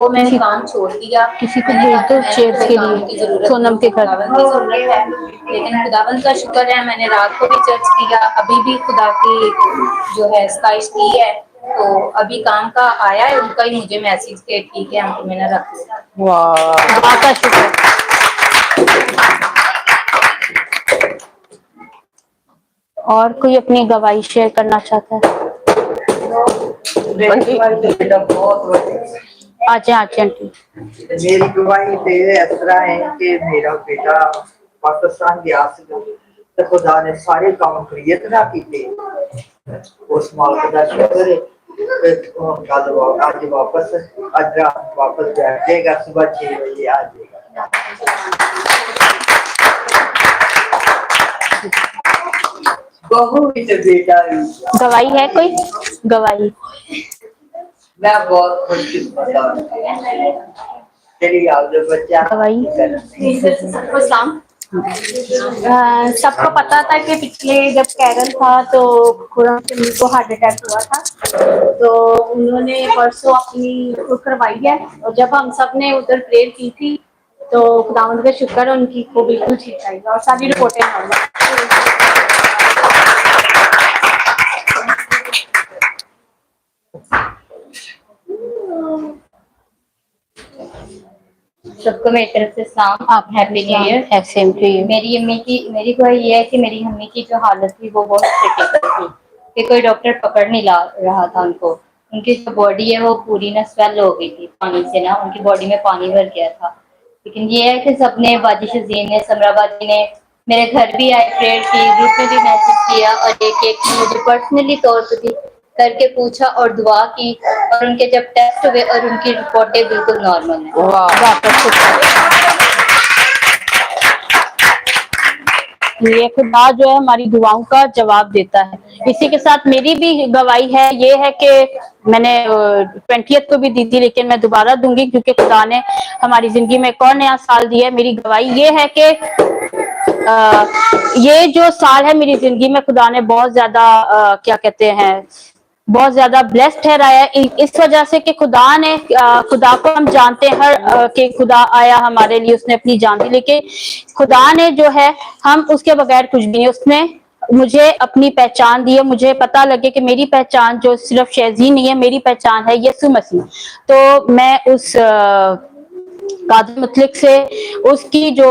वो मैंने काम छोड़ दिया। किसी को भेज दो चेयर्स के लिए सोनम के घर। लेकिन खुदावंद का शुक्र है, मैंने रात को भी चर्च किया, अभी भी खुदा की जो है सताइश की है। तो अभी काम का आया है, उनका ही मुझे मैसेज के ठीक है हमको मैंने रख लिया। वाह का शुक्र। और कोई अपनी गवाही शेयर करना चाहता है? आंटी मेरी गवाही तो इस तरह है कि मेरा बेटा पाकिस्तान गया तो खुदा ने सारे काम क्रिएट ना किए, उस मालिक का शुक्र है। आज वापस बैठेगा, सुबह 6 बजे आ जाएगा। बहुत बेटा गवाही है कोई? गवाही मैं बहुत खुशकिस्मत तेरी बच्चा गवाही। सबको पता था कि पिछले जब कैरल था तो खुदा को हार्ट अटैक हुआ था, तो उन्होंने परसों अपनी करवाई है। और जब हम सब ने उधर प्रेयर की थी तो खुदावंद का शुक्र है, उनकी को बिल्कुल ठीक आई और सारी रिपोर्टें सबको मेरी तरफ से सलाम। आप happy new year. Same to you. मेरी गवाही ये है कि मेरी अम्मी की जो हालत थी वो बहुत क्रिटिकल थी कि कोई डॉक्टर पकड़ नहीं ला रहा था उनको। उनकी जो बॉडी है वो पूरी ना स्वेल हो गई थी पानी से, ना उनकी बॉडी में पानी भर गया था। लेकिन ये है कि सबने, बाजी शजीन ने, समराबादी ने मेरे घर भी आए, प्रेयर की, ग्रुप में भी मैसेज किया और एक मुझे पर्सनली तौर पर भी करके पूछा और दुआ की। और उनके जब टेस्ट हुए और उनकी रिपोर्टें बिल्कुल नॉर्मल है। ये खुदा जो है हमारी दुआओं का जवाब देता है। इसी के साथ मेरी भी गवाही है, ये है कि मैंने 20th को भी दी थी, लेकिन मैं दोबारा दूंगी क्योंकि खुदा ने हमारी जिंदगी में एक और नया साल दिया है। मेरी गवाही ये है कि ये जो साल है मेरी जिंदगी में खुदा ने बहुत ज्यादा क्या कहते हैं, बहुत ज्यादा ब्लेस्ड ठहराया है। इस वजह से कि खुदा ने खुदा को हम जानते हैं हर कि खुदा आया हमारे लिए, उसने अपनी जान दी। लेकिन खुदा ने जो है, हम उसके बगैर कुछ भी नहीं। उसने मुझे अपनी पहचान दी है, मुझे पता लगे कि मेरी पहचान जो सिर्फ शहज़ी नहीं है, मेरी पहचान है यीशु मसीह। तो मैं उस कादिर मुतलिक से उसकी जो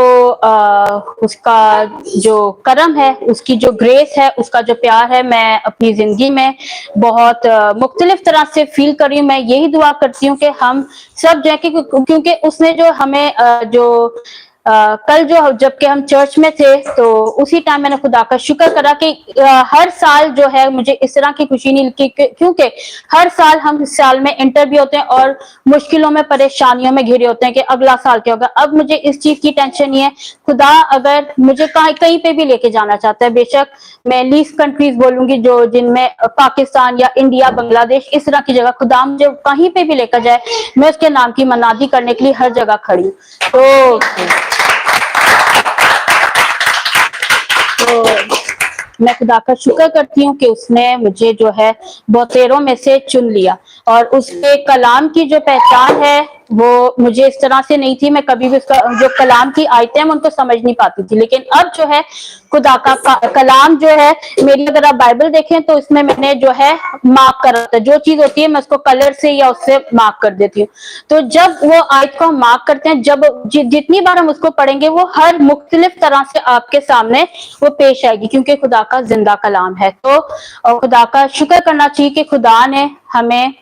उसका जो करम है, उसकी जो ग्रेस है, उसका जो प्यार है, मैं अपनी जिंदगी में बहुत मुख्तलिफ तरह से फील कर रही हूँ। मैं यही दुआ करती हूँ कि हम सब जो है, क्योंकि उसने जो हमें जो कल जो जबकि हम चर्च में थे तो उसी टाइम मैंने खुदा का शुक्र करा कि हर साल जो है मुझे इस तरह की खुशी नहीं लिखी, क्योंकि हर साल हम साल में इंटरव्यू होते हैं और मुश्किलों में, परेशानियों में घिरे होते हैं कि अगला साल क्या होगा। अब मुझे इस चीज की टेंशन नहीं है। खुदा अगर मुझे कहीं पे भी लेके जाना चाहता है, बेशक मैं लीस्ट कंट्रीज बोलूंगी जो जिनमें पाकिस्तान या इंडिया, बांग्लादेश, इस तरह की जगह, खुदा मुझे कहीं पे भी लेकर जाए, मैं उसके नाम की मनादी करने के लिए हर जगह खड़ी हूँ। तो मैं खुदा का शुक्र करती हूँ कि उसने मुझे जो है बहुतेरों में से चुन लिया। और उसके कलाम की जो पहचान है वो मुझे इस तरह से नहीं थी। मैं कभी भी उसका जो कलाम की आयतें मैं उनको समझ नहीं पाती थी, लेकिन अब जो है खुदा का कलाम जो है मेरी, अगर आप बाइबल देखें तो इसमें मैंने जो है मार्क कर रखा है, जो चीज होती है मैं उसको कलर से या उससे मार्क कर देती हूँ। तो जब वो आयत को हम मार्क करते हैं, जब जितनी बार हम उसको पढ़ेंगे वो हर मुख्तलिफ तरह से आपके सामने वो पेश आएगी, क्योंकि खुदा का जिंदा कलाम है। तो खुदा का शुक्र करना चाहिए कि खुदा ने हमें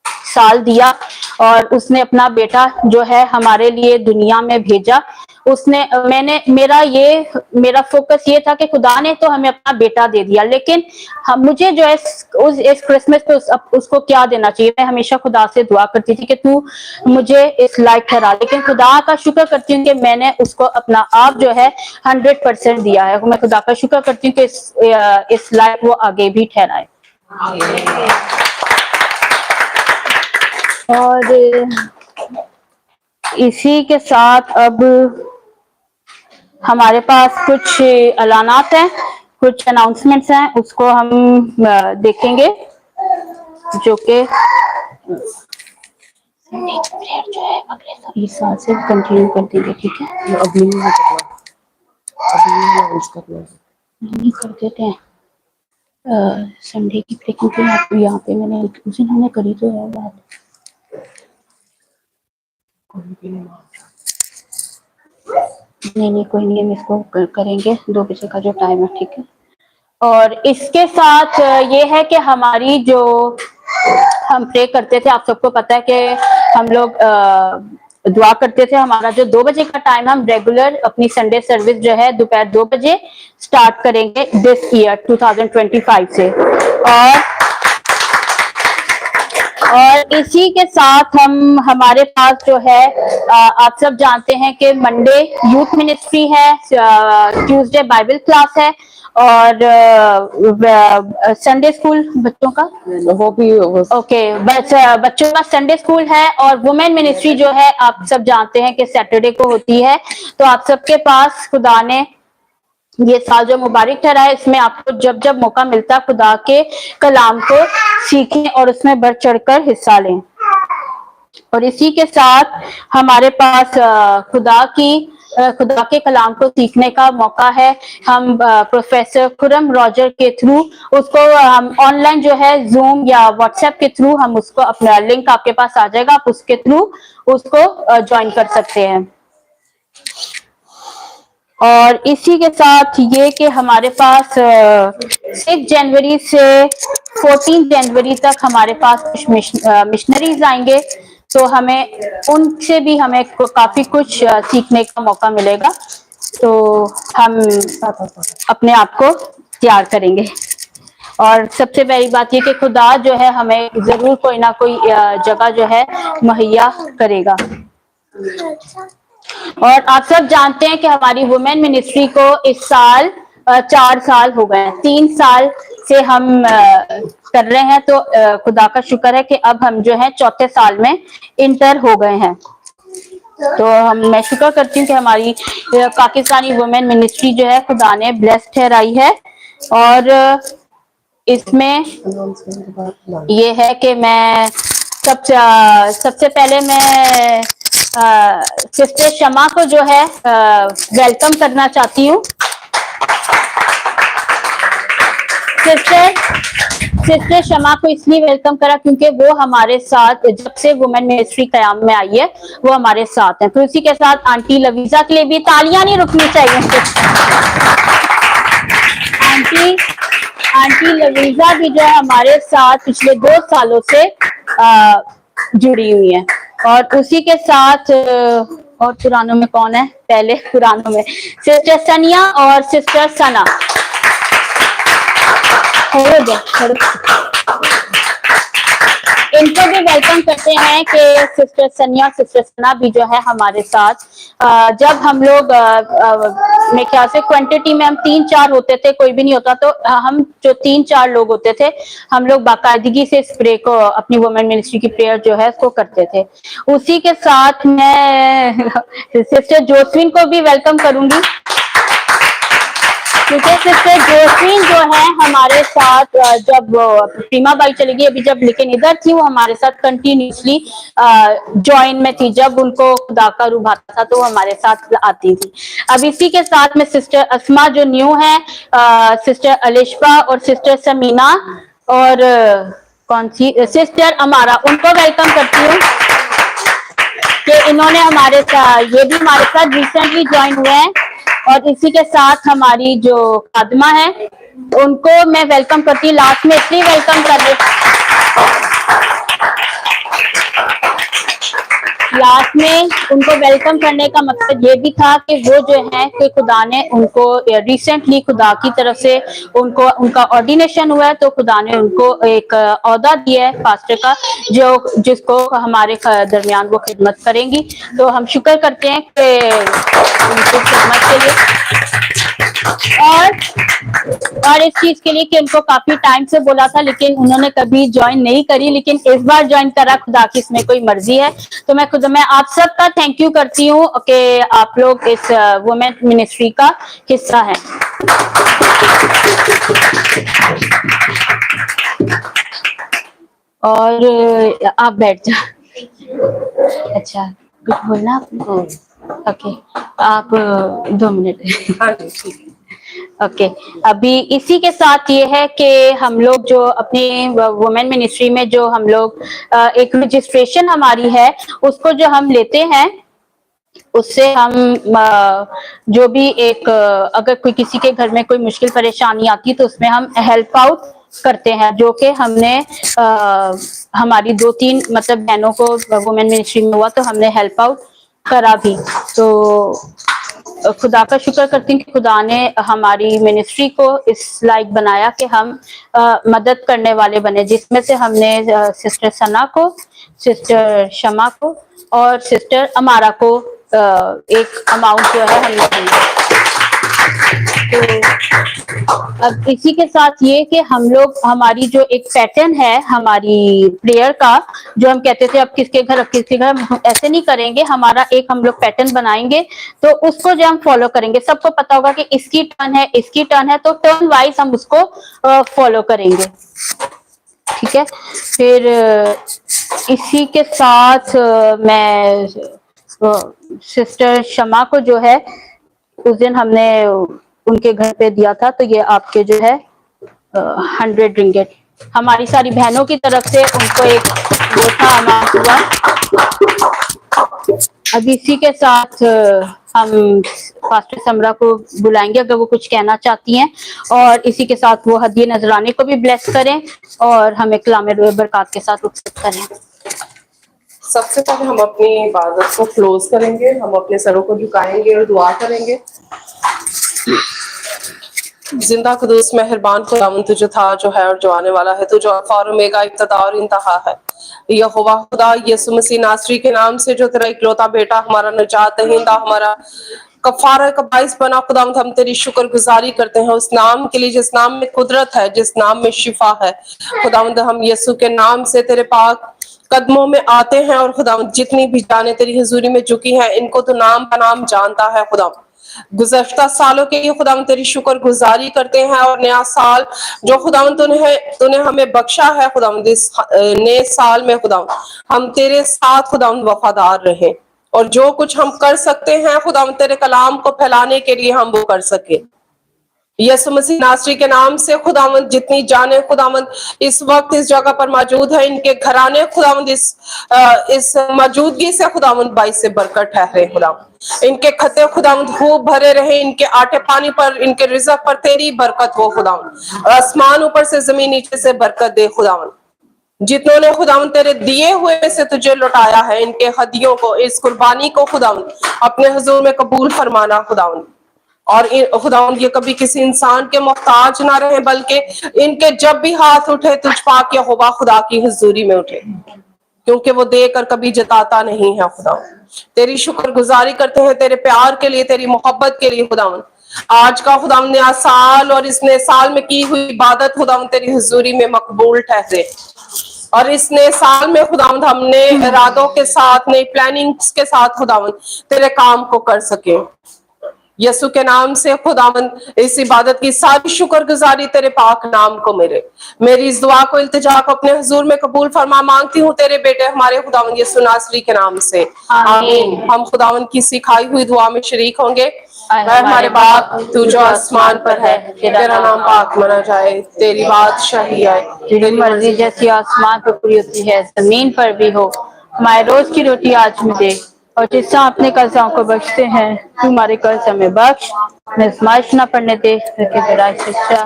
साल दिया और उसने अपना बेटा जो है हमारे लिए दुनिया में भेजा। मेरा फोकस ये था कि खुदा ने तो हमें अपना बेटा दे दिया, लेकिन मुझे जो है इस क्रिसमस पे उसको क्या देना चाहिए। मैं हमेशा खुदा से दुआ करती थी कि तू मुझे इस लायक ठहरा, लेकिन खुदा का शुक्र करती हूँ कि मैंने उसको अपना आप जो है 100% दिया है। मैं खुदा का शुक्र करती हूँ कि इस लायक वो आगे भी ठहराए। और इसी के साथ अब हमारे पास कुछ ऐलानात हैं, कुछ अनाउंसमेंट्स हैं, उसको हम देखेंगे जो कि प्रेयर जो है अगले इस साल से कंटिन्यू कर देंगे, ठीक है। अभी नहीं करना है। नहीं कर देते हैं संडे की प्रे, क्योंकि यहाँ पे मैंने उस दिन हमने करी तो है बात। नहीं कोई नहीं, हम इसको करेंगे 2 बजे का जो टाइम है, ठीक है। और इसके साथ ये है कि हमारी जो हम प्रे करते थे, आप सबको पता है कि हम लोग दुआ करते थे। हमारा जो 2 बजे का टाइम, हम रेगुलर अपनी संडे सर्विस जो है दोपहर 2 बजे स्टार्ट करेंगे दिस ईयर 2025 से। और इसी के साथ हम हमारे पास जो है आप सब जानते हैं कि मंडे यूथ मिनिस्ट्री है, ट्यूसडे बाइबल क्लास है, और संडे स्कूल बच्चों का वो भी ओके बच्चों का संडे स्कूल है। और वुमेन मिनिस्ट्री जो है आप सब जानते हैं कि सैटरडे को होती है। तो आप सबके पास खुदा ने ये साल जो मुबारक ठहरा है, इसमें आपको जब जब मौका मिलता खुदा के कलाम को सीखें और उसमें बढ़ चढ़कर हिस्सा लें। और इसी के साथ हमारे पास खुदा के कलाम को सीखने का मौका है। हम प्रोफेसर खुरम रॉजर के थ्रू उसको हम ऑनलाइन जो है जूम या व्हाट्सएप के थ्रू हम उसको अपना लिंक आपके पास आ जाएगा, आप उसके थ्रू उसको ज्वाइन कर सकते हैं। और इसी के साथ ये कि हमारे पास 6 जनवरी से 14 जनवरी तक हमारे पास कुछ मिशनरीज आएंगे, तो हमें उनसे भी हमें काफी कुछ सीखने का मौका मिलेगा। तो हम अपने आप को तैयार करेंगे। और सबसे पहली बात ये कि खुदा जो है हमें जरूर कोई ना कोई जगह जो है मुहैया करेगा। और आप सब जानते हैं कि हमारी वुमेन मिनिस्ट्री को इस साल 4 साल हो गए हैं, 3 साल से हम कर रहे हैं। तो खुदा का शुक्र है कि अब हम जो है 4थे साल में इंटर हो गए हैं। तो मैं शुक्र करती हूँ कि हमारी पाकिस्तानी वुमेन मिनिस्ट्री जो है खुदा ने ब्लेस्ड ठहराई है। और इसमें ये है कि मैं सबसे पहले मैं सिस्टर शमा को जो है वेलकम करना चाहती हूँ। सिस्टर शमा को इसलिए वेलकम करा क्योंकि वो हमारे साथ जब से वुमेन मिनिस्ट्री कयाम में आई है वो हमारे साथ हैं। तो इसी के साथ आंटी लवीजा के लिए भी तालियां नहीं रुकनी चाहिए। आंटी लवीजा भी जो है हमारे साथ पिछले 2 सालों से जुड़ी हुई है। और उसी के साथ और पुरानों में कौन है? पहले पुरानों में सिस्टर सनिया और सिस्टर सना। इनको भी वेलकम करते हैं कि सिस्टर सनिया सिस्टर सना भी जो है हमारे साथ जब हम लोग मेरे ख्याल से क्वांटिटी में हम 3-4 होते थे, कोई भी नहीं होता, तो हम जो 3-4 लोग होते थे हम लोग बाकायदगी से इस प्रे को अपनी वुमेन मिनिस्ट्री की प्रेयर जो है उसको करते थे। उसी के साथ मैं सिस्टर जोसविन को भी वेलकम करूंगी क्योंकि सिस्टर जोसविन जो है हमारे साथ जब प्रीमा बाई चली गई अभी जब, लेकिन इधर थी वो हमारे साथ कंटिन्यूसली जॉइन में थी। जब उनको खुदा का रूह आता था तो वो हमारे साथ आती थी। अब इसी के साथ में सिस्टर अस्मा जो न्यू है, सिस्टर अलिशबा और सिस्टर समीना और कौन सी सिस्टर अमारा, उनको वेलकम करती हूँ कि इन्होंने हमारे साथ ये भी हमारे साथ रिसेंटली ज्वाइन हुए हैं। और इसी के साथ हमारी जो खादमा है उनको मैं वेलकम करती हूँ। लास्ट में इसलिए वेलकम कर रही, लास्ट में उनको वेलकम करने का मकसद ये भी था कि वो जो है कि खुदा ने उनको रिसेंटली खुदा की तरफ से उनको उनका ऑर्डिनेशन हुआ है, तो खुदा ने उनको एक ओहदा दिया है पास्टर का, जो जिसको हमारे दरमियान वो खिदमत करेंगी। तो हम शुक्र करते हैं कि उनकी खिदमत के लिए और इस चीज के लिए कि उनको काफी टाइम से बोला था लेकिन उन्होंने कभी ज्वाइन नहीं करी, लेकिन इस बार ज्वाइन करा। खुदा की इसमें कोई मर्जी है। तो मैं आप सबका थैंक यू करती हूँ कि आप लोग इस वुमेन मिनिस्ट्री का हिस्सा हैं। और आप बैठ जाओ। अच्छा, कुछ बोलना आपने? ओके, आप 2 मिनट। हाँ जी, ठीक है। ओके, अभी इसी के साथ ये है कि हम लोग जो अपनी वुमेन मिनिस्ट्री में जो हम लोग एक रजिस्ट्रेशन हमारी है, उसको जो हम लेते हैं, उससे हम जो भी एक अगर कोई किसी के घर में कोई मुश्किल परेशानी आती है तो उसमें हम हेल्प आउट करते हैं, जो कि हमने हमारी 2-3 मतलब बहनों को वुमेन मिनिस्ट्री में हुआ तो हमने हेल्प आउट करा भी। तो खुदा का शुक्र करती हूँ कि खुदा ने हमारी मिनिस्ट्री को इस लायक बनाया कि हम मदद करने वाले बने, जिसमें से हमने सिस्टर सना को, सिस्टर शमा को और सिस्टर अमारा को एक अमाउंट जो है हमने दिया। तो अब इसी के साथ ये कि हम लोग हमारी जो एक पैटर्न है हमारी प्रेयर का, जो हम कहते थे अब किसके घर हम ऐसे नहीं करेंगे, हमारा एक हम लोग पैटर्न बनाएंगे तो उसको जो हम फॉलो करेंगे, सबको पता होगा कि इसकी टर्न है, इसकी टर्न है, तो टर्न वाइज हम उसको फॉलो करेंगे। ठीक है, फिर इसी के साथ मैं सिस्टर शमा को जो है उस दिन हमने उनके घर पे दिया था, तो ये आपके जो है 100 रिंगेट हमारी सारी बहनों की तरफ से उनको एक वो था अमाउंट हुआ। अब इसी के साथ हम पास्टर समरा को बुलाएंगे अगर वो कुछ कहना चाहती हैं, और इसी के साथ वो हदिये नजराने को भी ब्लेस करें और हमें कलाम रोए बरकत के साथ रुखसत करें। सबसे पहले हम अपनी इबादत को क्लोज करेंगे, हम अपने सरों को झुकाएंगे और दुआ करेंगे। जिंदा कुदूस मेहरबान खुदावंद तू जो था, जो है और जो आने वाला है, तू जो अल्फा और ओमेगा, इब्तिदा और इंतहा है। यहोवा खुदा यीशु मसीह नासरी के नाम से जो तेरा इकलौता बेटा, हमारा निजात दहिंदा, हमारा कफारा का बाइस बना, खुदावंद हम तेरी शुक्रगुजारी करते हैं उस नाम के लिए जिस नाम में कुदरत है, जिस नाम में शिफा है। खुदावंद हम यीशु के नाम से तेरे पाक कदमों में आते हैं और खुदावंद जितनी भी जाने तेरी हुजूरी में झुकी हैं, इनको तो नाम बनाम जानता है। खुदावंद गुज़श्ता सालों के लिए खुदावंद तेरी शुक्रगुजारी करते हैं, और नया साल जो खुदावंद तूने हमें बख्शा है खुदावंद, इस नए साल में खुदावंद हम तेरे साथ खुदावंद वफादार रहे, और जो कुछ हम कर सकते हैं खुदावंद तेरे कलाम को फैलाने के लिए हम वो कर सके। यीशु मसीह नासरी के नाम से खुदावंद जितनी जाने खुदावंद इस वक्त इस जगह पर मौजूद है, इनके घराने खुदावंद इस मौजूदगी से खुदावंद बाईस से बरकत ठहरे। खुदावंद इनके खते खुदावंद खूब भरे रहे, इनके आटे पानी पर, इनके रिज़्क पर तेरी बरकत हो खुदावंद। आसमान ऊपर से जमीन नीचे से बरकत दे खुदावंद। जितनों ने खुदावंद तेरे दिए हुए से तुझे लौटाया है, इनके हदियों को, इस कुर्बानी को खुदावंद अपने हुजूर में कबूल फरमाना खुदावंद। और खुदावंद ये कभी किसी इंसान के मोहताज ना रहे, बल्कि इनके जब भी हाथ उठे तुझ पाक यहोवा खुदा की हुजूरी में उठे, क्योंकि वो देकर कभी जताता नहीं है। खुदावंद तेरी शुक्रगुजारी करते हैं तेरे प्यार के लिए, तेरी मोहब्बत के लिए। खुदावंद आज का खुदावंद नया साल और इस नए साल में की हुई इबादत खुदावंद तेरी हुजूरी में मकबूल ठहरे, और इस नए साल में खुदावंद हमने इरादों के साथ, नई प्लानिंग्स के साथ खुदावंद तेरे काम को कर सके। यीशु के नाम से खुदावंद इस इबादत की सारी शुक्रगुजारी तेरे पाक नाम को मेरी इस दुआ को, इल्तिजा को अपने हुजूर में कबूल फरमा मांगती हूँ तेरे बेटे हमारे खुदावंद यीशु नासरी के नाम से, आमीन। हम खुदावंद की सिखाई हुई दुआ में शरीक होंगे। हमारे बाप तू जो आसमान पर है, तेरा नाम पाक माना जाए, तेरी बादशाही आए, तेरी मर्जी जैसी आसमान पर पूरी होती है जमीन पर भी हो। हमारे रोज की रोटी आज हमें दे, और जिस तरह अपने कर्जों को बख्शते हैं तू हमारे कर्ज हमें बख्श, हमें आजमाइश न पड़ने दे, लेकिन तेरा सच्चा।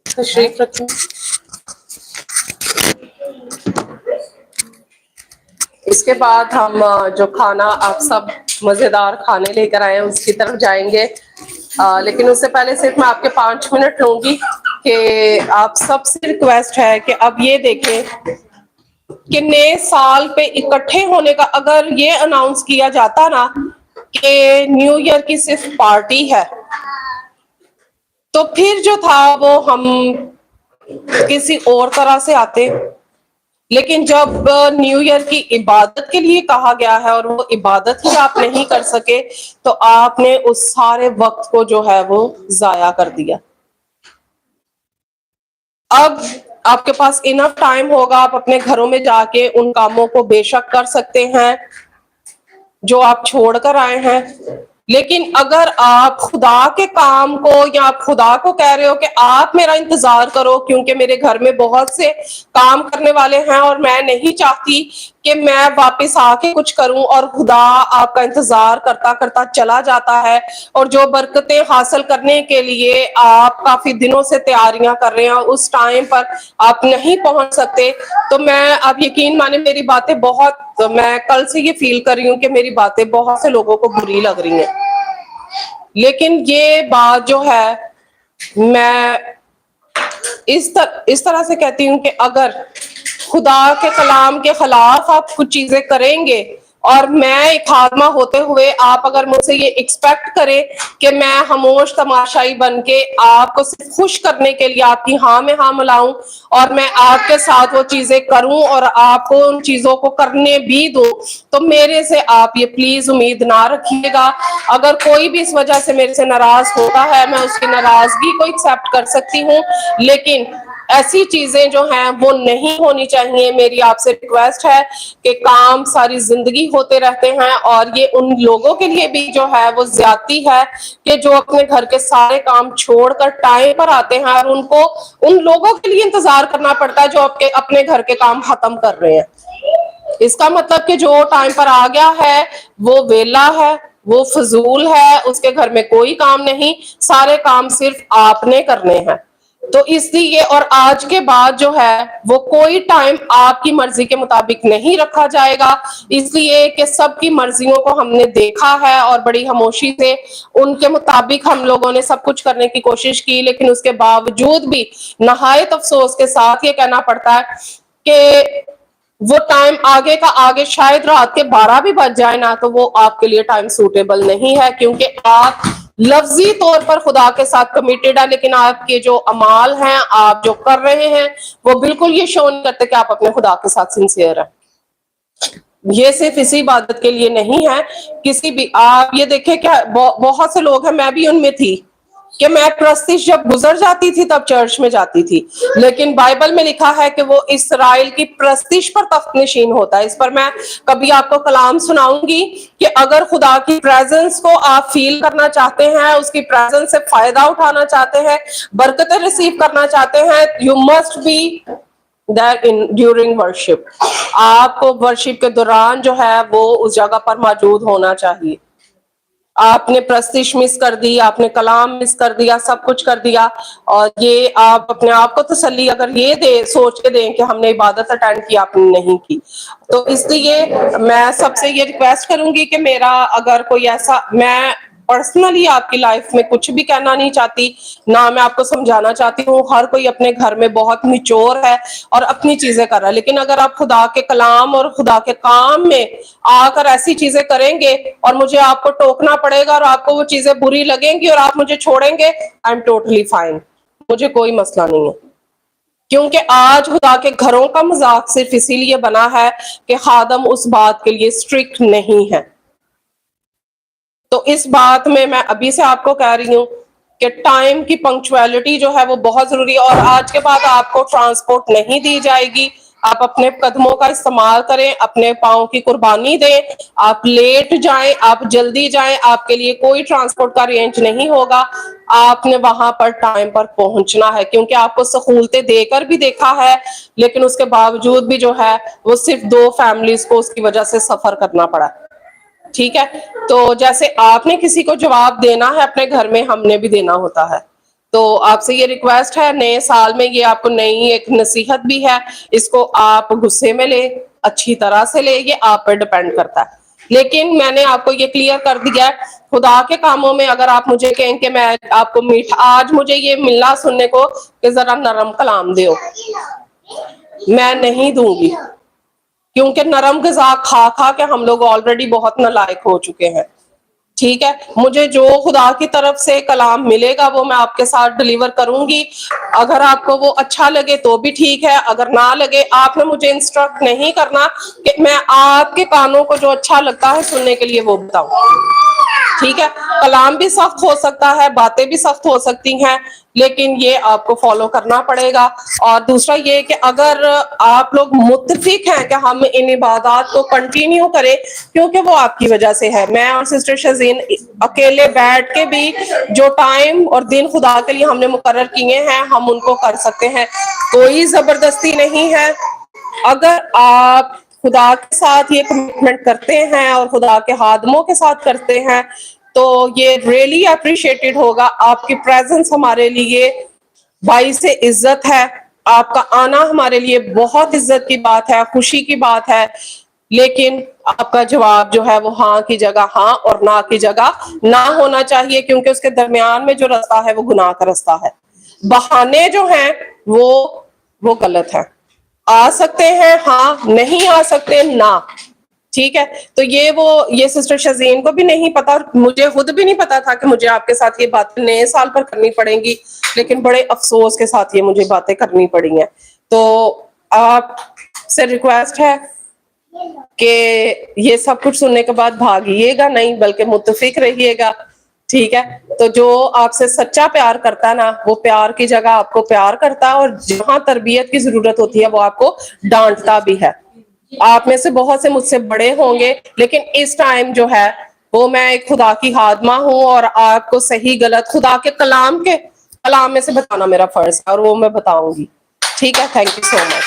तशरीफ रखें। इसके बाद हम जो खाना आप सब मजेदार खाने लेकर आए हैं उसकी तरफ जाएंगे, लेकिन उससे पहले सिर्फ मैं आपके 5 मिनट लूंगी कि आप सबसे रिक्वेस्ट है कि अब ये देखें कि नए साल पे इकट्ठे होने का अगर ये अनाउंस किया जाता ना कि न्यू ईयर की सिर्फ पार्टी है, तो फिर जो था वो हम किसी और तरह से आते। लेकिन जब न्यू ईयर की इबादत के लिए कहा गया है और वो इबादत ही आप नहीं कर सके, तो आपने उस सारे वक्त को जो है वो जाया कर दिया। अब आपके पास इनफ टाइम होगा, आप अपने घरों में जाके उन कामों को बेशक कर सकते हैं जो आप छोड़ कर आए हैं। लेकिन अगर आप खुदा के काम को या आप खुदा को कह रहे हो कि आप मेरा इंतजार करो क्योंकि मेरे घर में बहुत से काम करने वाले हैं और मैं नहीं चाहती कि मैं वापस आके कुछ करूं, और खुदा आपका इंतजार करता करता चला जाता है और जो बरकतें हासिल करने के लिए आप काफी दिनों से तैयारियां कर रहे हैं उस टाइम पर आप नहीं पहुंच सकते, तो मैं, आप यकीन माने, मेरी बातें बहुत, मैं कल से ये फील कर रही हूँ कि मेरी बातें बहुत से लोगों को बुरी लग रही हैं। लेकिन ये बात जो है मैं इस तरह से कहती हूँ कि अगर खुदा के कलाम के खिलाफ आप कुछ चीजें करेंगे और मैं एक खादमा होते हुए आप अगर मुझसे ये एक्सपेक्ट करें कि मैं खामोश तमाशाई बन के आपको सिर्फ खुश करने के लिए आपकी हाँ में हाँ मिलाऊं और मैं आपके साथ वो चीजें करूं और आपको उन चीजों को करने भी दूं, तो मेरे से आप ये प्लीज उम्मीद ना रखिएगा। अगर कोई भी इस वजह से मेरे से नाराज होता है, मैं उसकी नाराजगी को एक्सेप्ट कर सकती हूँ, लेकिन ऐसी चीजें जो हैं वो नहीं होनी चाहिए। मेरी आपसे रिक्वेस्ट है कि काम सारी जिंदगी होते रहते हैं और ये उन लोगों के लिए भी जो है वो ज्यादती है कि जो अपने घर के सारे काम छोड़कर टाइम पर आते हैं और उनको उन लोगों के लिए इंतजार करना पड़ता है जो अपने घर के काम खत्म कर रहे हैं। इसका मतलब कि जो टाइम पर आ गया है वो वेला है, वो फजूल है, उसके घर में कोई काम नहीं, सारे काम सिर्फ आपने करने हैं। तो इसलिए और आज के बाद जो है वो कोई टाइम आपकी मर्जी के मुताबिक नहीं रखा जाएगा, इसलिए कि सबकी मर्जियों को हमने देखा है और बड़ी खामोशी से उनके मुताबिक हम लोगों ने सब कुछ करने की कोशिश की, लेकिन उसके बावजूद भी नहायत अफसोस के साथ ये कहना पड़ता है कि वो टाइम आगे का आगे, शायद रात के 12 भी बज जाए ना, तो वो आपके लिए टाइम सूटेबल नहीं है, क्योंकि आप लफ्जी तौर पर खुदा के साथ कमिटेड है, लेकिन आपके जो अमाल हैं, आप जो कर रहे हैं, वो बिल्कुल ये शो नहीं करते कि आप अपने खुदा के साथ सिंसियर है। ये सिर्फ इसी इबादत के लिए नहीं है, किसी भी, आप ये देखें क्या बहुत से लोग हैं, मैं भी उनमें थी कि मैं प्रस्तिश जब गुजर जाती थी तब चर्च में जाती थी, लेकिन बाइबल में लिखा है कि वो इसराइल की प्रस्तिश पर तख्त नशीन होता है। इस पर मैं कभी आपको कलाम सुनाऊंगी कि अगर खुदा की प्रेजेंस को आप फील करना चाहते हैं, उसकी प्रेजेंस से फायदा उठाना चाहते हैं, बरकतें रिसीव करना चाहते हैं, you must be that in during worship. आपको वर्शिप के दौरान जो है वो उस जगह पर मौजूद होना चाहिए। आपने प्रस्तिश मिस कर दी, आपने कलाम मिस कर दिया, सब कुछ कर दिया, और ये आप अपने आप को तसल्ली अगर ये दे, सोच के दें कि हमने इबादत अटेंड की, आपने नहीं की, तो इसलिए मैं सबसे ये रिक्वेस्ट करूंगी कि मेरा अगर कोई ऐसा, मैं पर्सनली आपकी लाइफ में कुछ भी कहना नहीं चाहती, ना मैं आपको समझाना चाहती हूँ, हर कोई अपने घर में बहुत निचोर है और अपनी चीजें कर रहा है, लेकिन अगर आप खुदा के कलाम और खुदा के काम में आकर ऐसी चीजें करेंगे और मुझे आपको टोकना पड़ेगा और आपको वो चीजें बुरी लगेंगी और आप मुझे छोड़ेंगे, आई एम टोटली फाइन, मुझे कोई मसला नहीं है। क्योंकि आज खुदा के घरों का मजाक सिर्फ इसीलिए बना है कि खादम उस बात के लिए स्ट्रिक्ट नहीं है। तो इस बात में मैं अभी से आपको कह रही हूँ कि टाइम की पंक्चुअलिटी जो है वो बहुत जरूरी है, और आज के बाद आपको ट्रांसपोर्ट नहीं दी जाएगी। आप अपने कदमों का इस्तेमाल करें, अपने पाँव की कुर्बानी दें, आप लेट जाएं, आप जल्दी जाएं, आपके लिए कोई ट्रांसपोर्ट का रेंज नहीं होगा। आपने वहां पर टाइम पर पहुंचना है, क्योंकि आपको सहूलतें देकर भी देखा है, लेकिन उसके बावजूद भी जो है वो सिर्फ 2 फैमिलीज को उसकी वजह से सफर करना पड़ा। ठीक है, तो जैसे आपने किसी को जवाब देना है अपने घर में, हमने भी देना होता है। तो आपसे ये रिक्वेस्ट है, नए साल में ये आपको नई एक नसीहत भी है, इसको आप गुस्से में ले, अच्छी तरह से ले, ये आप पर डिपेंड करता है। लेकिन मैंने आपको ये क्लियर कर दिया है, खुदा के कामों में अगर आप मुझे कहें कि मैं आपको मीठा, आज मुझे ये मिलना सुनने को कि जरा नरम कलाम दो, मैं नहीं दूंगी, क्योंकि नरम ग़िज़ा खा खा के हम लोग ऑलरेडी बहुत नालायक हो चुके हैं। ठीक है, मुझे जो खुदा की तरफ से कलाम मिलेगा वो मैं आपके साथ डिलीवर करूंगी। अगर आपको वो अच्छा लगे तो भी ठीक है, अगर ना लगे, आपने मुझे इंस्ट्रक्ट नहीं करना कि मैं आपके कानों को जो अच्छा लगता है सुनने के लिए वो बताऊं। ठीक है, कलाम भी सख्त हो सकता है, बातें भी सख्त हो सकती हैं, लेकिन ये आपको फॉलो करना पड़ेगा। और दूसरा ये कि अगर आप लोग मुत्तफिक हैं कि हम इन इबादत को कंटिन्यू करें, क्योंकि वो आपकी वजह से है। मैं और सिस्टर शज़ीन अकेले बैठ के भी जो टाइम और दिन खुदा के लिए हमने मुकर्रर किए हैं, हम उनको कर सकते हैं, कोई जबरदस्ती नहीं है। अगर आप खुदा के साथ ये कमिटमेंट करते हैं और खुदा के हादमों के साथ करते हैं, तो ये रियली अप्रिशिएटेड होगा। आपकी प्रेजेंस हमारे लिए बाइस से इज्जत है, आपका आना हमारे लिए बहुत इज्जत की बात है, खुशी की बात है, लेकिन आपका जवाब जो है वो हाँ की जगह हाँ और ना की जगह ना होना चाहिए, क्योंकि उसके दरमियान में जो रास्ता है वो गुनाह का रास्ता है। बहाने जो हैं वो गलत है। आ सकते हैं हाँ, नहीं आ सकते ना, ठीक है। तो ये सिस्टर शज़ीन को भी नहीं पता और मुझे खुद भी नहीं पता था कि मुझे आपके साथ ये बातें नए साल पर करनी पड़ेंगी, लेकिन बड़े अफसोस के साथ ये मुझे बातें करनी पड़ी हैं। तो आपसे रिक्वेस्ट है कि ये सब कुछ सुनने के बाद भागिएगा नहीं, बल्कि मुत्तफिक रहिएगा, ठीक है। तो जो आपसे सच्चा प्यार करता है ना, वो प्यार की जगह आपको प्यार करता है, और जहां तरबियत की जरूरत होती है वो आपको डांटता भी है। आप में से बहुत से मुझसे बड़े होंगे, लेकिन इस टाइम जो है वो मैं एक खुदा की खादमा हूं, और आपको सही गलत खुदा के कलाम में से बताना मेरा फर्ज है, और वो मैं बताऊंगी, ठीक है। Thank you so much.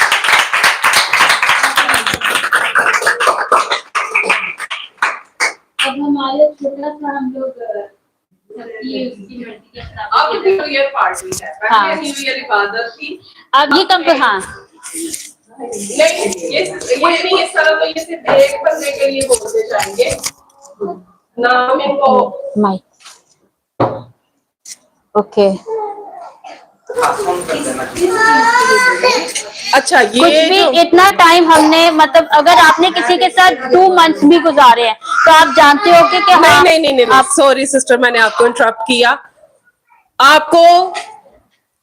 अब हमारे छोटा सा हम लोग अब न्यू ईयर पार्टी है, हाँ। न्यू ईयर इबादत थी। अब ये कब हाँ नहीं, ये नहीं, इस तरह तो ये सिर्फ एक बंदे के लिए बोलते जाएंगे, नाम इनको माइक ओके। अच्छा, कुछ ये भी जो इतना टाइम हमने, मतलब अगर आपने किसी के साथ 2 मंथ्स भी गुजारे हैं तो आप जानते हो कि हाँ, नहीं, सॉरी सिस्टर, मैंने आपको इंटरप्ट किया। आपको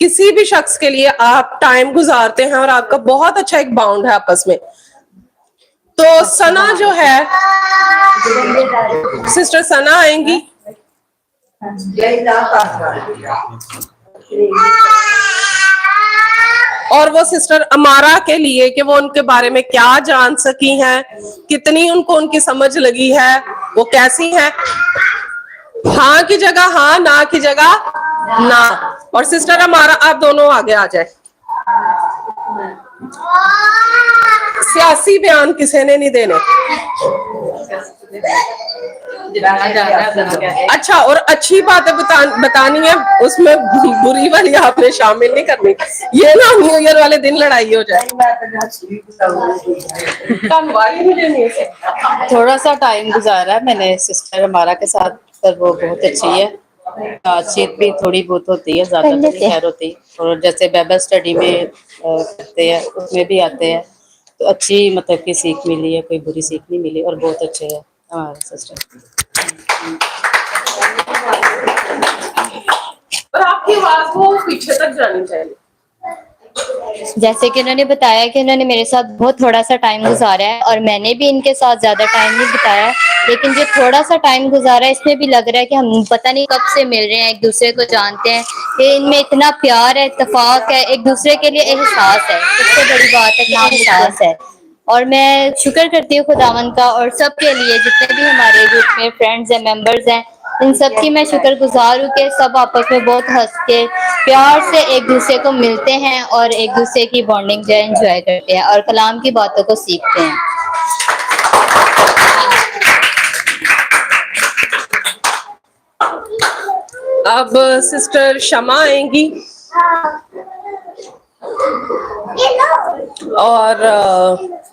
किसी भी शख्स के लिए आप टाइम गुजारते हैं और आपका बहुत अच्छा एक बाउंड है आपस में, तो सना जो है, सिस्टर सना आएंगी, और वो सिस्टर अमारा के लिए कि वो उनके बारे में क्या जान सकी हैं, कितनी उनको उनकी समझ लगी है, वो कैसी हैं। हाँ की जगह हाँ, ना की जगह ना। और सिस्टर अमारा, आप दोनों आगे आ जाए। सियासी बयान किसी ने नहीं देने। अच्छा, और अच्छी बातें बतानी है, उसमें बुरी वाली आपने शामिल नहीं करनी, ये ना न्यू ईयर वाले दिन लड़ाई हो जाए। थोड़ा सा टाइम गुजारा है मैंने सिस्टर हमारा के साथ, पर वो बहुत अच्छी है, बातचीत भी थोड़ी बहुत होती है, ज्यादा तो नहीं खैर होती। और जैसे बाइबल स्टडी में करते हैं उसमें भी आते हैं, तो अच्छी मतलब की सीख मिली है, कोई बुरी सीख नहीं मिली, और बहुत अच्छे है हमारे सिस्टर। और आपकी आवाज को पीछे तक जानी चाहिए। जैसे कि उन्होंने बताया कि उन्होंने मेरे साथ बहुत थोड़ा सा टाइम गुजारा है, और मैंने भी इनके साथ ज्यादा टाइम नहीं बिताया, लेकिन जो थोड़ा सा टाइम गुजारा है इसमें भी लग रहा है कि हम पता नहीं कब से मिल रहे हैं, एक दूसरे को जानते हैं, कि इनमें इतना प्यार है, इत्तेफाक है, एक दूसरे के लिए एहसास है। सबसे बड़ी बात है कि एहसास है। और मैं शुक्र करती हूँ खुदावन का, और सबके लिए जितने भी हमारे ग्रुप में फ्रेंड्स हैं, मेंबर्स हैं, इन सब की मैं शुक्रगुजार हूँ कि सब आपस में बहुत हंस के प्यार से एक दूसरे को मिलते हैं, और एक दूसरे की बॉन्डिंग जो है एंजॉय करते हैं, और कलाम की बातों को सीखते हैं। अब सिस्टर शमा आएंगी, और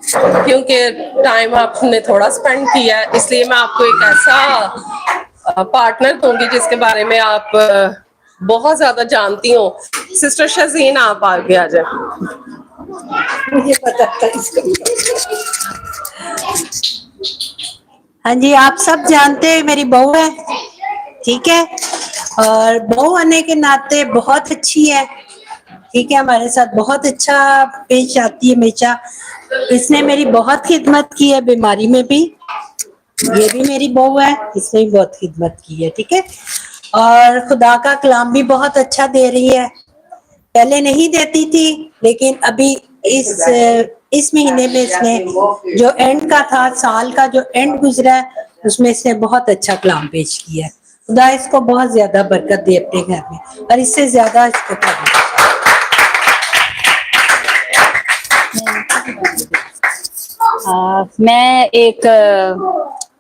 क्योंकि टाइम आपने थोड़ा स्पेंड किया है, इसलिए मैं आपको एक ऐसा पार्टनर दूंगी जिसके बारे में आप बहुत ज्यादा जानती हो। सिस्टर शज़ीन, आप आगे आ जाए। मुझे पता था इसका। हाँ जी, आप सब जानते हैं मेरी बहू है, ठीक है, और बहू आने के नाते बहुत अच्छी है, ठीक है, हमारे साथ बहुत अच्छा पेश आती है हमेशा। इसने मेरी बहुत खिदमत की है, बीमारी में भी, ये भी मेरी बहू है, इसने भी बहुत खिदमत की है, ठीक है। और खुदा का कलाम भी बहुत अच्छा दे रही है, पहले नहीं देती थी, लेकिन अभी इस महीने में इसने जो एंड का था, साल का जो एंड गुजरा है, उसमें इसने बहुत अच्छा कलाम पेश किया है। खुदा इसको बहुत ज्यादा बरकत दे अपने घर में, और इससे ज्यादा इसको करना।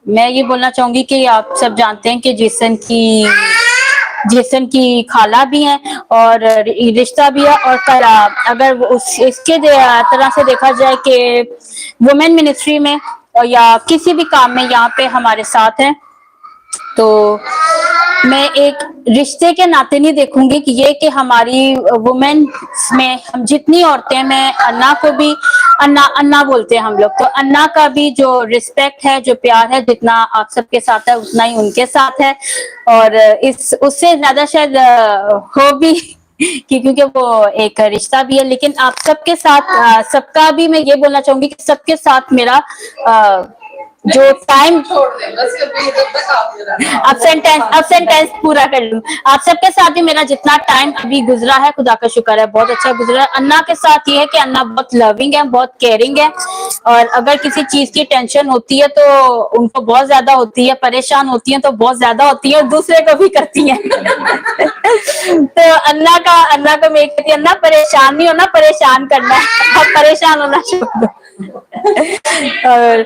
मैं ये बोलना चाहूंगी कि आप सब जानते हैं कि जेसन की खाला भी हैं और रिश्ता भी है, और अगर इसके तरह से देखा जाए कि वुमेन मिनिस्ट्री में या किसी भी काम में यहाँ पे हमारे साथ हैं, तो मैं एक रिश्ते के नाते नहीं देखूंगी कि ये कि हमारी वुमेन में हम जितनी औरतें हैं, मैं अन्ना को भी अन्ना बोलते हैं हम लोग, तो अन्ना का भी जो रिस्पेक्ट है, जो प्यार है, जितना आप सबके साथ है उतना ही उनके साथ है, और उससे ज्यादा शायद हो भी कि क्योंकि वो एक रिश्ता भी है। लेकिन आप सबके साथ सबका भी मैं ये बोलना चाहूंगी कि सबके साथ मेरा जो टाइम अब सेंटेंस पूरा कर लूं, आप सबके साथ भी मेरा जितना टाइम अभी गुजरा है, खुदा का शुक्र है बहुत अच्छा गुजरा है। अन्ना के साथ ये है कि अन्ना बहुत लविंग है, बहुत केयरिंग है, और अगर किसी चीज की टेंशन होती है तो उनको बहुत ज्यादा होती है, परेशान होती है तो बहुत ज्यादा होती है, और दूसरे को भी करती है। तो अन्ना को मैं कहती हूँ, अन्ना परेशान नहीं होना, परेशान करना है, अब परेशान होना छोड़ दो। और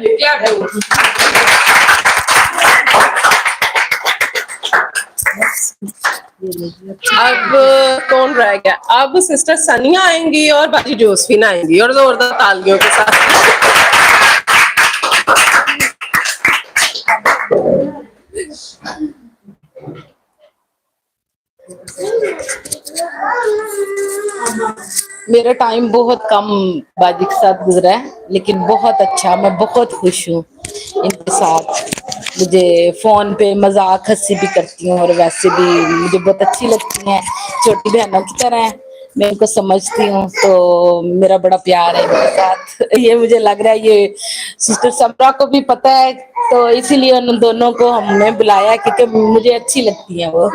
अब कौन रह गया? अब सिस्टर सनिया आएंगी और बाजी जोसफिन आएंगी, और जोरदार तालियों के साथ। मेरा टाइम बहुत कम बाजी के साथ गुजरा है, लेकिन बहुत अच्छा, मैं बहुत खुश हूँ इनके साथ। मुझे फोन पे मजाक हंसी भी करती हूँ, और वैसे भी मुझे बहुत अच्छी लगती हैं, छोटी बहनों की तरह है, मैं इनको समझती हूँ, तो मेरा बड़ा प्यार है इनके साथ। ये मुझे लग रहा है ये सिस्टर समरा को भी पता है, तो इसीलिए उन दोनों को हमने बुलाया क्योंकि मुझे अच्छी लगती है वो।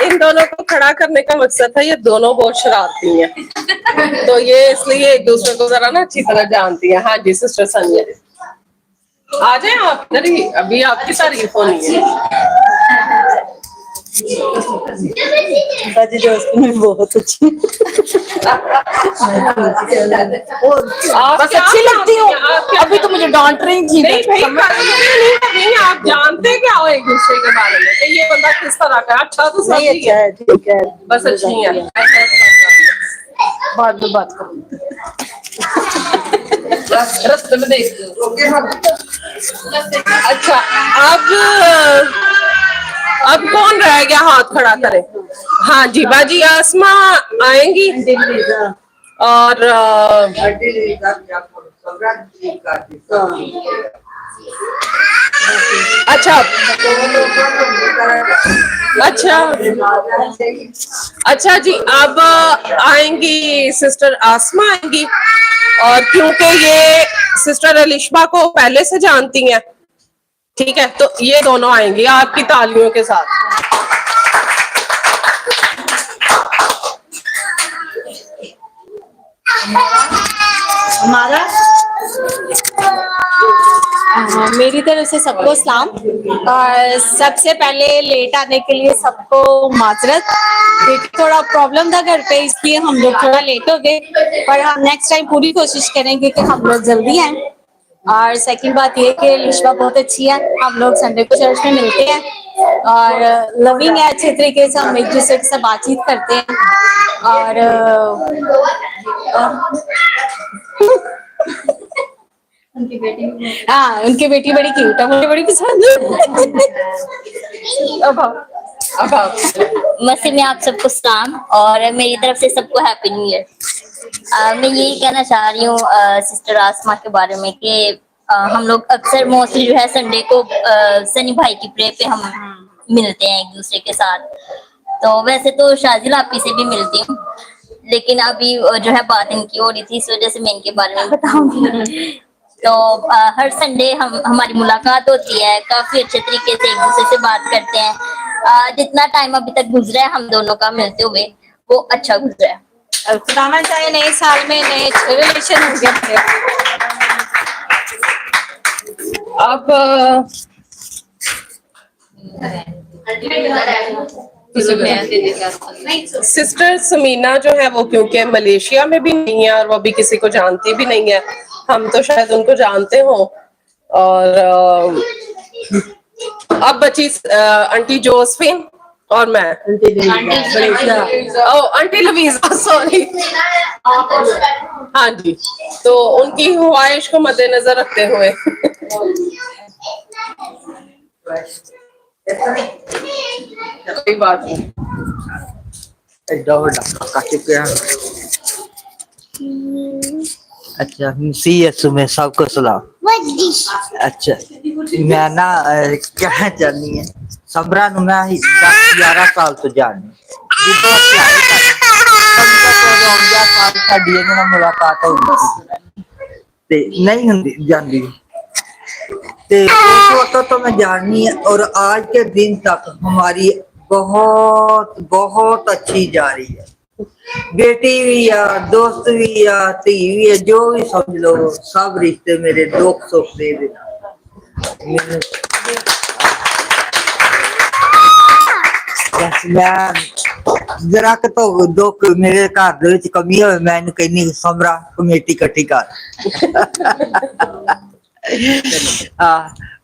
इन दोनों को खड़ा करने का मकसद था, ये दोनों बहुत शरारती हैं, तो ये इसलिए एक दूसरे को जरा ना अच्छी तरह जानती हैं। हाँ जी सिस्टर सनिया, आ जाए आप इधर ही, अभी आपकी तारीफ होनी है। बाजी जोसफिन भी बहुत अच्छी, आप बस अच्छी लगती हूँ, अभी तो मुझे डांट रही थी। नहीं भाई, आप जानते क्या हो एक दूसरे के बारे में कि ये बंदा किस तरह का है? अच्छा तो सब नहीं ही अच्छा है, ठीक है, बस अच्छी है। बाद में बात करूँ। रास्ते में देख अच्छा, अब कौन रह गया? हाथ खड़ा करे। हाँ जी, बाजी आसमा आएंगी, और अच्छा अच्छा अच्छा जी, अब आएंगी सिस्टर आसमा आएंगी, और क्योंकि ये सिस्टर अलिशबा को पहले से जानती हैं, ठीक है, तो ये दोनों आएंगी आपकी तालियों के साथ। हमारा मेरी तरफ से सबको सलाम, और सबसे पहले लेट आने के लिए सबको माजरत, क्योंकि थोड़ा प्रॉब्लम था घर पे, इसलिए हम लोग थोड़ा लेट हो गए, पर हम नेक्स्ट टाइम पूरी कोशिश करेंगे कि हम लोग जल्दी आए। और सेकंड बात ये कि लिशबा बहुत अच्छी है, हम लोग संडे को चर्च में मिलते हैं, और लविंग है, अच्छे तरीके से हम एक दूसरे के साथ बातचीत करते हैं, और हाँ उनकी बेटी बड़ी क्यूट है, मुझे बड़ी पसंद है। अब आप मसीह में आप सबको सलाम, और मेरी तरफ से सबको हैप्पी न्यू ईयर। मैं यही कहना चाह रही हूँ सिस्टर आसमा के बारे में कि हम लोग अक्सर मोस्टली जो है संडे को सनी भाई की प्रे पे हम मिलते हैं एक दूसरे के साथ। तो वैसे तो शाजिल आपी से भी मिलती हूँ, लेकिन अभी जो है बात इनकी हो रही थी, इस वजह से मैं इनके बारे में बताऊंगी। तो हर संडे हमारी मुलाकात होती है, काफी अच्छे तरीके से एक दूसरे से बात करते हैं। जितना टाइम अभी तक गुजरा है हम दोनों का मिलते हुए, वो अच्छा गुजरा है। और खुदाना चाहे नए साल में नए रिलेशन हो गए। अब सिस्टर समीना जो है वो क्योंकि मलेशिया में भी नहीं है और वो भी किसी को जानती भी नहीं है, हम तो शायद उनको जानते हो। और अब बची आंटी जोसफिन और मैं, आंटी लवीजा, सॉरी। हाँ जी, तो उनकी ख्वाहिश को मद्देनजर रखते हुए कोई बात नहीं। एडा बड़ा काटे पे अच्छा, मसीह यीशु में सबको सलाम। अच्छा, मैं ना कहना चाहनी है सबरा नु मैं 10-11 साल तो जानी जिद्दों प्यार साडी ना मुलाकात होगी ते नहीं हुंदी जांदी ते तो मैं जाननी है और आज के दिन तक हमारी बहुत बहुत अच्छी जा रही है। बेटी भी है, दोस्त भी है, धी भी है, जो भी समझ लो, सब रिश्ते मेरे दुख सुख दे देना। मैं जरा कि तो दुख मेरे घर दे विच कमी होवे मैं इन्हू कहनी समरा कमेटी इकट्ठी कर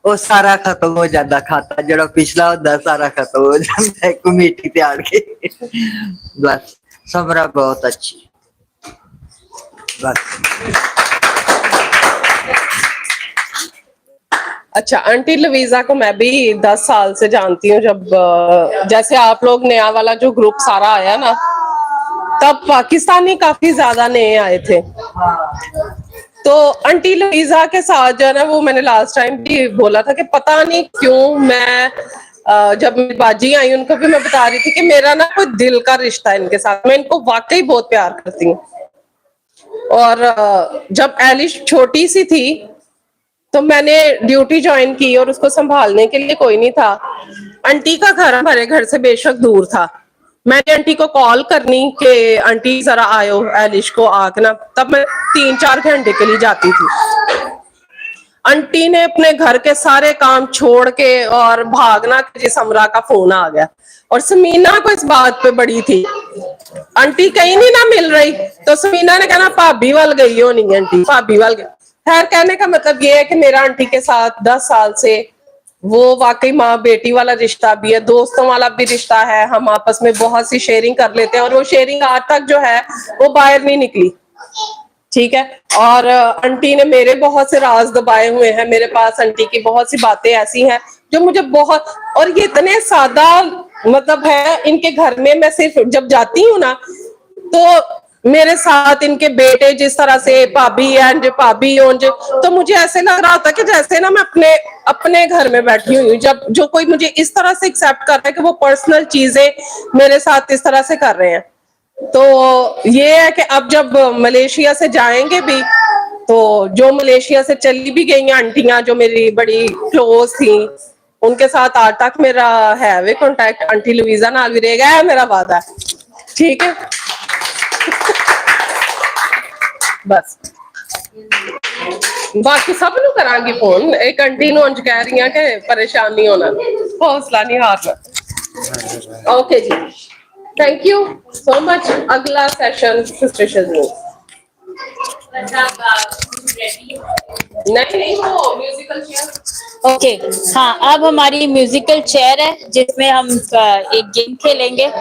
वो सारा खत्म हो जाता, खाता जो पिछला होता सारा खत्म हो जाता है कमेटी तैयार के। बस समरा बहुत अच्छी, बस। अच्छा, आंटी लवीजा को मैं भी 10 साल से जानती हूँ। जब जैसे आप लोग नया वाला जो ग्रुप सारा आया ना, तब पाकिस्तानी काफी ज्यादा नए आए थे। तो आंटी लवीजा के साथ जो है ना, वो मैंने लास्ट टाइम भी बोला था कि पता नहीं क्यों मैं जब मेरी बाजी आई उनको भी मैं बता रही थी कि मेरा ना कोई दिल का रिश्ता है इनके साथ, मैं इनको वाकई बहुत प्यार करती हूँ। और जब एलिश छोटी सी थी तो मैंने ड्यूटी ज्वाइन की और उसको संभालने के लिए कोई नहीं था। आंटी का घर हमारे घर से बेशक दूर था, मैंने आंटी को कॉल करनी कि आंटी जरा आयो एलिश को आकना, तब मैं 3-4 घंटे के लिए जाती थी। आंटी ने अपने घर के सारे काम छोड़ के और भागना कि समरा का फोन आ गया। और समीना को इस बात पे बड़ी थी, आंटी कहीं नहीं ना मिल रही, तो समीना ने कहना भाभी वाल गई होनी है, आंटी भाभी वाल गई। खैर, कहने का मतलब ये है कि मेरा आंटी के साथ 10 साल से वो वाकई माँ बेटी वाला रिश्ता भी है, दोस्तों वाला भी रिश्ता है। हम आपस में बहुत सी शेयरिंग कर लेते हैं और वो शेयरिंग आज तक जो है वो बाहर नहीं निकली, ठीक है। और आंटी ने मेरे बहुत से राज दबाए हुए हैं, मेरे पास आंटी की बहुत सी बातें ऐसी हैं जो मुझे बहुत, और ये इतने सादा मतलब है इनके घर में। मैं सिर्फ जब जाती हूँ ना तो मेरे साथ इनके बेटे जिस तरह से भाभी एंड भाभी ओंज, तो मुझे ऐसे लग रहा था कि जैसे ना मैं अपने घर में बैठी हुई हूँ। जब जो कोई मुझे इस तरह से एक्सेप्ट कर रहा है कि वो पर्सनल चीजें मेरे साथ इस तरह से कर रहे हैं, तो ये है कि अब जब मलेशिया से जाएंगे भी, तो जो मलेशिया से चली भी गई आंटियां जो मेरी बड़ी क्लोज थी, उनके साथ आज तक मेरा है वे कॉन्टेक्ट। आंटी लवीजा नाल भी रहेगा, है मेरा वादा, ठीक है। बस बाकी सब नु करांगी फोन, एक आंटी नु अंज कह रही है कि परेशान नहीं होना, हौसला नहीं हारना। ओके जी, थैंक यू सो मच। अगला सेशन सिस्टर शजनी। नहीं वो म्यूजिकल चेयर। ओके, हाँ, अब हमारी म्यूजिकल चेयर है जिसमें हम एक गेम खेलेंगे। एक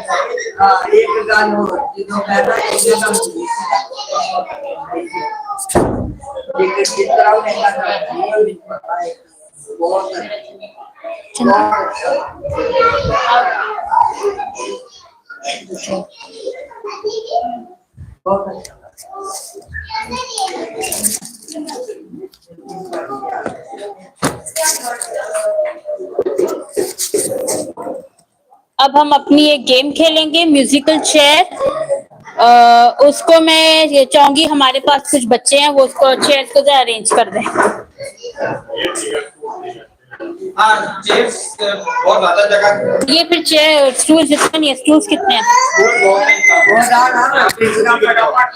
गान हो जिसमें पहला एक गान लेकिन जिस तरह उन्हें बहुत अच्छा। अब हम अपनी एक गेम खेलेंगे म्यूजिकल चेयर। उसको मैं ये चाहूंगी, हमारे पास कुछ बच्चे हैं, वो उसको चेयर्स को अरेंज कर दें। हाँ, चेयर्स बहुत ज्यादा जगह। ये फिर चेयर स्टूल जितने नहीं है, स्टूल्स कितने हैं? फटाफट